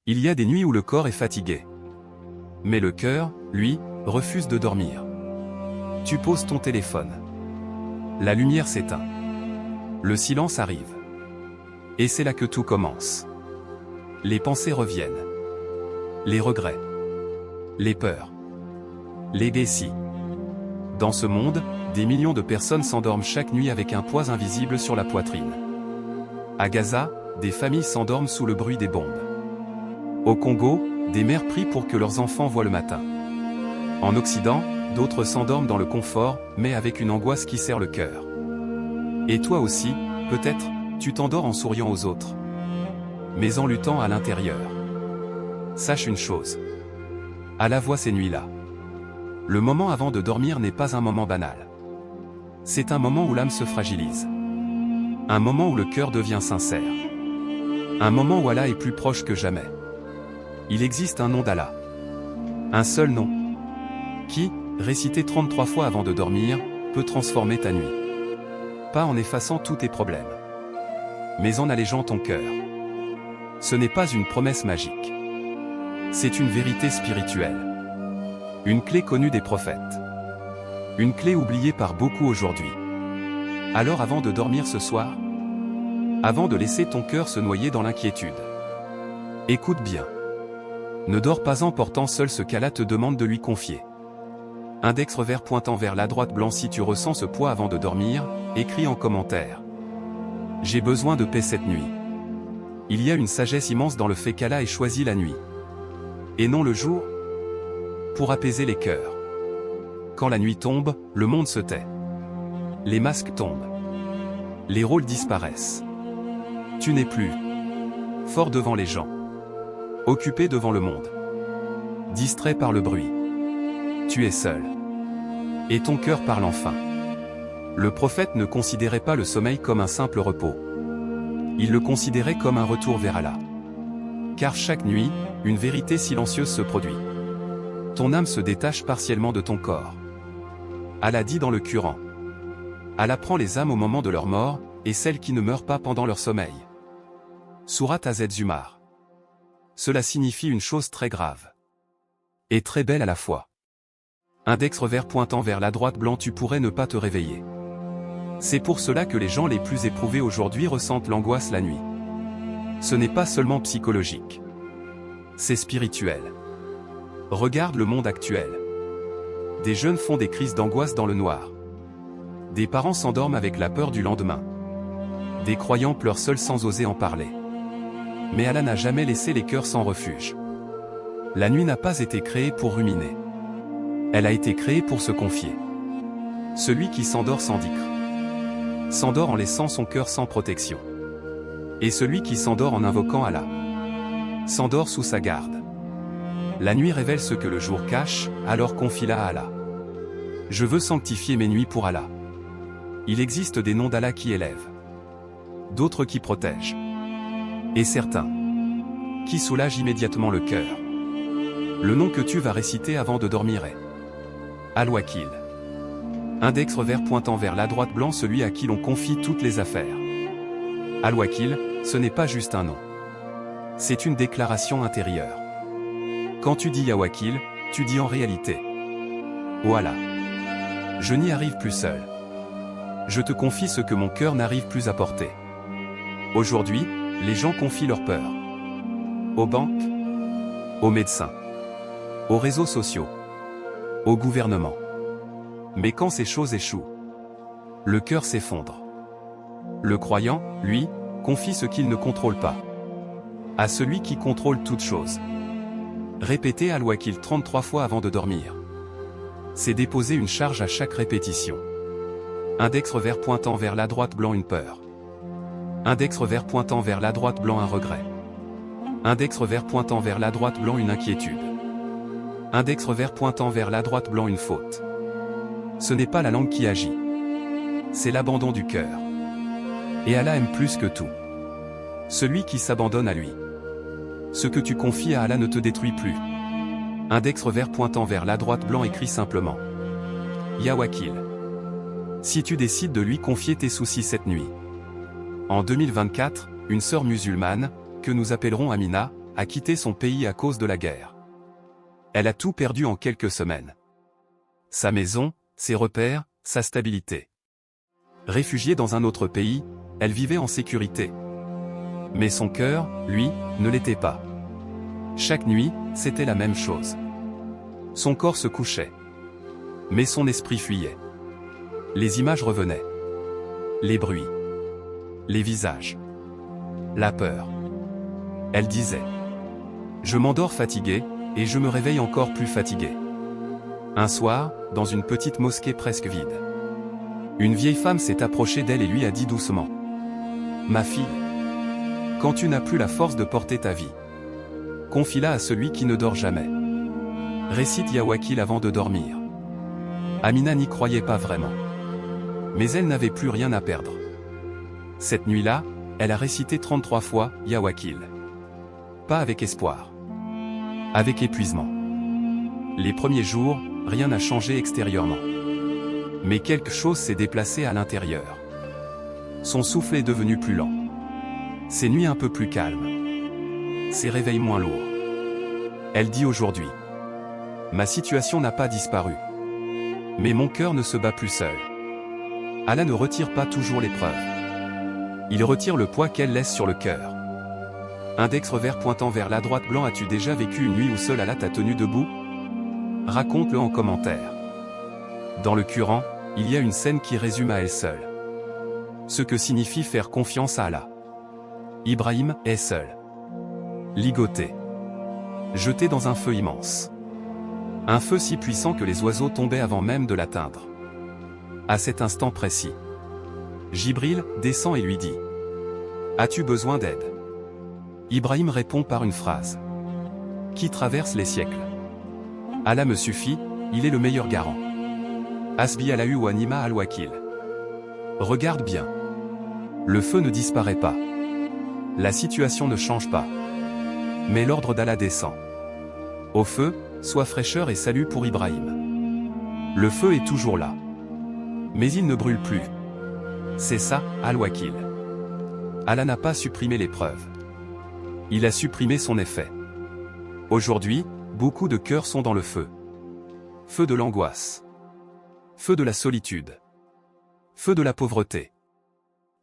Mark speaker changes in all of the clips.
Speaker 1: Il y a des nuits où le corps est fatigué. Mais le cœur, lui, refuse de dormir. Tu poses ton téléphone. La lumière s'éteint. Le silence arrive. Et c'est là que tout commence. Les pensées reviennent. Les regrets. Les peurs. Les décis. Dans ce monde, des millions de personnes s'endorment chaque nuit avec un poids invisible sur la poitrine. À Gaza, des familles s'endorment sous le bruit des bombes. Au Congo, des mères prient pour que leurs enfants voient le matin. En Occident, d'autres s'endorment dans le confort, mais avec une angoisse qui serre le cœur. Et toi aussi, peut-être, tu t'endors en souriant aux autres. Mais en luttant à l'intérieur. Sache une chose. Allah voit ces nuits-là. Le moment avant de dormir n'est pas un moment banal. C'est un moment où l'âme se fragilise. Un moment où le cœur devient sincère. Un moment où Allah est plus proche que jamais. Il existe un nom d'Allah. Un seul nom. Qui, récité 33 fois avant de dormir, peut transformer ta nuit. Pas en effaçant tous tes problèmes. Mais en allégeant ton cœur. Ce n'est pas une promesse magique. C'est une vérité spirituelle. Une clé connue des prophètes. Une clé oubliée par beaucoup aujourd'hui. Alors avant de dormir ce soir, avant de laisser ton cœur se noyer dans l'inquiétude, écoute bien. Ne dors pas en portant seul ce qu'Allah te demande de lui confier. Index revers pointant vers la droite blanc. Si tu ressens ce poids avant de dormir, écris en commentaire. J'ai besoin de paix cette nuit. Il y a une sagesse immense dans le fait qu'Allah ait choisi la nuit. Et non le jour. Pour apaiser les cœurs. Quand la nuit tombe, le monde se tait. Les masques tombent. Les rôles disparaissent. Tu n'es plus fort devant les gens. Occupé devant le monde. Distrait par le bruit. Tu es seul. Et ton cœur parle enfin. Le prophète ne considérait pas le sommeil comme un simple repos. Il le considérait comme un retour vers Allah. Car chaque nuit, une vérité silencieuse se produit. Ton âme se détache partiellement de ton corps. Allah dit dans le Coran. Allah prend les âmes au moment de leur mort, et celles qui ne meurent pas pendant leur sommeil. Sourate Az-Zumar. Cela signifie une chose très grave. Et très belle à la fois. Index revers pointant vers la droite blanc. Tu pourrais ne pas te réveiller. C'est pour cela que les gens les plus éprouvés aujourd'hui ressentent l'angoisse la nuit. Ce n'est pas seulement psychologique. C'est spirituel. Regarde le monde actuel. Des jeunes font des crises d'angoisse dans le noir. Des parents s'endorment avec la peur du lendemain. Des croyants pleurent seuls sans oser en parler. Mais Allah n'a jamais laissé les cœurs sans refuge. La nuit n'a pas été créée pour ruminer. Elle a été créée pour se confier. Celui qui s'endort sans dhikr s'endort en laissant son cœur sans protection. Et celui qui s'endort en invoquant Allah s'endort sous sa garde. La nuit révèle ce que le jour cache, alors confie-la à Allah. Je veux sanctifier mes nuits pour Allah. Il existe des noms d'Allah qui élèvent. D'autres qui protègent. Et certains qui soulagent immédiatement le cœur. Le nom que tu vas réciter avant de dormir est Al-Wakil. Index revers pointant vers la droite blanc. Celui à qui l'on confie toutes les affaires. Al-Wakil, ce n'est pas juste un nom. C'est une déclaration intérieure. Quand tu dis Ya Wakil, tu dis en réalité Oh Allah, je n'y arrive plus seul. Je te confie ce que mon cœur n'arrive plus à porter. Aujourd'hui, les gens confient leurs peurs. Aux banques, aux médecins, aux réseaux sociaux, au gouvernement. Mais quand ces choses échouent, le cœur s'effondre. Le croyant, lui, confie ce qu'il ne contrôle pas. À celui qui contrôle toutes choses. Répéter Al-Wakil 33 fois avant de dormir. C'est déposer une charge à chaque répétition. Index revers pointant vers la droite blanc. Une peur. Index revers pointant vers la droite blanc. Un regret. Index revers pointant vers la droite blanc. Une inquiétude. Index revers pointant vers la droite blanc. Une faute. Ce n'est pas la langue qui agit. C'est l'abandon du cœur. Et Allah aime plus que tout celui qui s'abandonne à lui. Ce que tu confies à Allah ne te détruit plus. Index revers pointant vers la droite blanc. Écrit simplement Ya Wakil. Si tu décides de lui confier tes soucis cette nuit. En 2024, une sœur musulmane, que nous appellerons Amina, a quitté son pays à cause de la guerre. Elle a tout perdu en quelques semaines. Sa maison, ses repères, sa stabilité. Réfugiée dans un autre pays, elle vivait en sécurité. Mais son cœur, lui, ne l'était pas. Chaque nuit, c'était la même chose. Son corps se couchait. Mais son esprit fuyait. Les images revenaient. Les bruits. Les visages. La peur. Elle disait. Je m'endors fatiguée, et je me réveille encore plus fatiguée. Un soir, dans une petite mosquée presque vide. Une vieille femme s'est approchée d'elle et lui a dit doucement. Ma fille. Quand tu n'as plus la force de porter ta vie, confie-la à celui qui ne dort jamais. Récite Ya Wakil avant de dormir. Amina n'y croyait pas vraiment. Mais elle n'avait plus rien à perdre. Cette nuit-là, elle a récité 33 fois Ya Wakil. Pas avec espoir. Avec épuisement. Les premiers jours, rien n'a changé extérieurement. Mais quelque chose s'est déplacé à l'intérieur. Son souffle est devenu plus lent. Ses nuits un peu plus calmes. Ses réveils moins lourds. Elle dit aujourd'hui. Ma situation n'a pas disparu. Mais mon cœur ne se bat plus seul. Allah ne retire pas toujours l'épreuve. Il retire le poids qu'elle laisse sur le cœur. Index revers pointant vers la droite blanc. As-tu déjà vécu une nuit où seul Allah t'a tenu debout? Raconte-le en commentaire. Dans le Coran, il y a une scène qui résume à elle seule ce que signifie faire confiance à Allah. Ibrahim est seul. Ligoté. Jeté dans un feu immense. Un feu si puissant que les oiseaux tombaient avant même de l'atteindre. À cet instant précis, Jibril descend et lui dit. As-tu besoin d'aide? Ibrahim répond par une phrase qui traverse les siècles. Allah me suffit, il est le meilleur garant. Hasbi Allahu wa ni'ma al-wakil. Regarde bien. Le feu ne disparaît pas. La situation ne change pas. Mais l'ordre d'Allah descend. Au feu, soit fraîcheur et salut pour Ibrahim. Le feu est toujours là. Mais il ne brûle plus. C'est ça, al-wakil. Allah n'a pas supprimé l'épreuve. Il a supprimé son effet. Aujourd'hui, beaucoup de cœurs sont dans le feu. Feu de l'angoisse. Feu de la solitude. Feu de la pauvreté.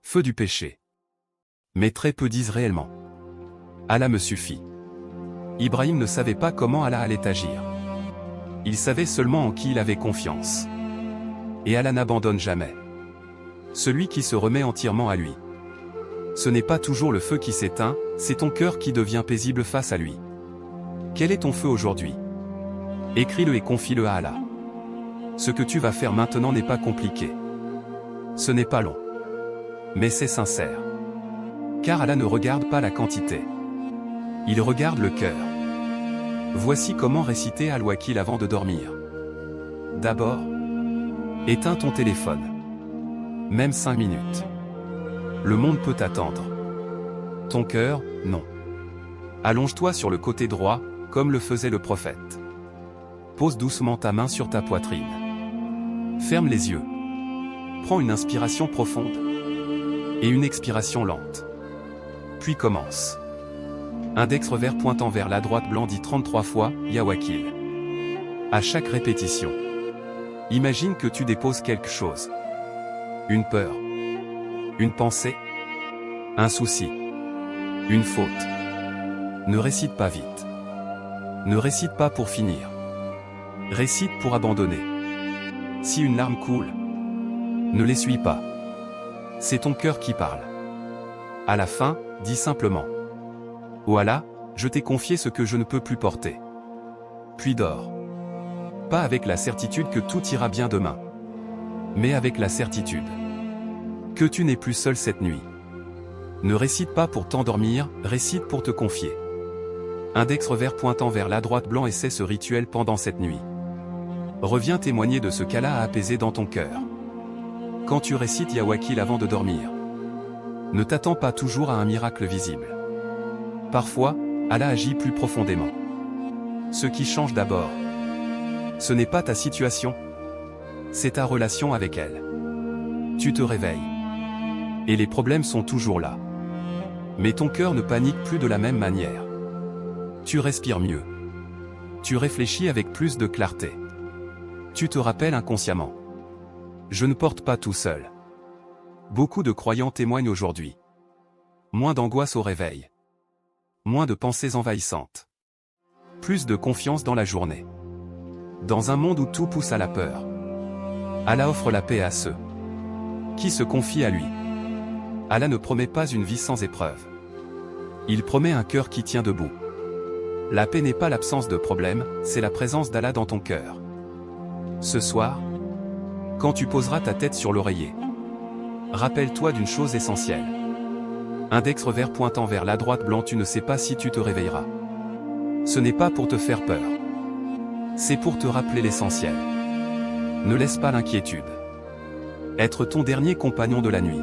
Speaker 1: Feu du péché. Mais très peu disent réellement. Allah me suffit. Ibrahim ne savait pas comment Allah allait agir. Il savait seulement en qui il avait confiance. Et Allah n'abandonne jamais. Celui qui se remet entièrement à lui. Ce n'est pas toujours le feu qui s'éteint, c'est ton cœur qui devient paisible face à lui. Quel est ton feu aujourd'hui? Écris-le et confie-le à Allah. Ce que tu vas faire maintenant n'est pas compliqué. Ce n'est pas long. Mais c'est sincère. Car Allah ne regarde pas la quantité. Il regarde le cœur. Voici comment réciter Al-Wakil avant de dormir. D'abord, éteins ton téléphone. Même 5 minutes. Le monde peut attendre. Ton cœur, non. Allonge-toi sur le côté droit, comme le faisait le prophète. Pose doucement ta main sur ta poitrine. Ferme les yeux. Prends une inspiration profonde. Et une expiration lente. Puis commence. Index revers pointant vers la droite blanc dit 33 fois, Ya Wakil. À chaque répétition. Imagine que tu déposes quelque chose. Une peur. Une pensée. Un souci. Une faute. Ne récite pas vite. Ne récite pas pour finir. Récite pour abandonner. Si une larme coule, ne l'essuie pas. C'est ton cœur qui parle. À la fin, dis simplement. Oh Allah, je t'ai confié ce que je ne peux plus porter. Puis dors. Pas avec la certitude que tout ira bien demain. Mais avec la certitude que tu n'es plus seul cette nuit. Ne récite pas pour t'endormir, récite pour te confier. Index revers pointant vers la droite blanc essaie ce rituel pendant cette nuit. Reviens témoigner de ce qu'Allah a apaisé dans ton cœur. Quand tu récites Ya Wakil avant de dormir, ne t'attends pas toujours à un miracle visible. Parfois, Allah agit plus profondément. Ce qui change d'abord, ce n'est pas ta situation, c'est ta relation avec elle. Tu te réveilles. Et les problèmes sont toujours là. Mais ton cœur ne panique plus de la même manière. Tu respires mieux. Tu réfléchis avec plus de clarté. Tu te rappelles inconsciemment. Je ne porte pas tout seul. Beaucoup de croyants témoignent aujourd'hui. Moins d'angoisse au réveil. Moins de pensées envahissantes. Plus de confiance dans la journée. Dans un monde où tout pousse à la peur, Allah offre la paix à ceux qui se confient à lui. Allah ne promet pas une vie sans épreuve. Il promet un cœur qui tient debout. La paix n'est pas l'absence de problème, c'est la présence d'Allah dans ton cœur. Ce soir, quand tu poseras ta tête sur l'oreiller, rappelle-toi d'une chose essentielle. Index revers pointant vers la droite blanc, tu ne sais pas si tu te réveilleras. Ce n'est pas pour te faire peur. C'est pour te rappeler l'essentiel. Ne laisse pas l'inquiétude être ton dernier compagnon de la nuit.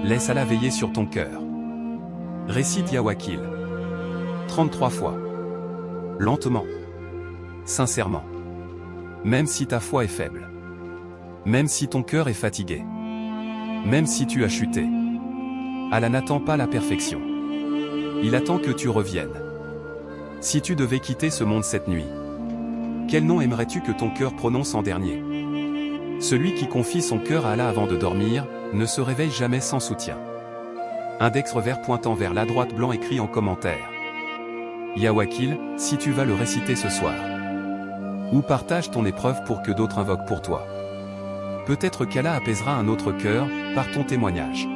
Speaker 1: Laisse Allah veiller sur ton cœur. Récite Ya Wakil 33 fois. Lentement. Sincèrement. Même si ta foi est faible. Même si ton cœur est fatigué. Même si tu as chuté. Allah n'attend pas la perfection. Il attend que tu reviennes. Si tu devais quitter ce monde cette nuit, quel nom aimerais-tu que ton cœur prononce en dernier? Celui qui confie son cœur à Allah avant de dormir, ne se réveille jamais sans soutien. Index revers pointant vers la droite blanc écrit en commentaire. Ya Wakil, si tu vas le réciter ce soir. Ou partage ton épreuve pour que d'autres invoquent pour toi. Peut-être qu'Allah apaisera un autre cœur, par ton témoignage.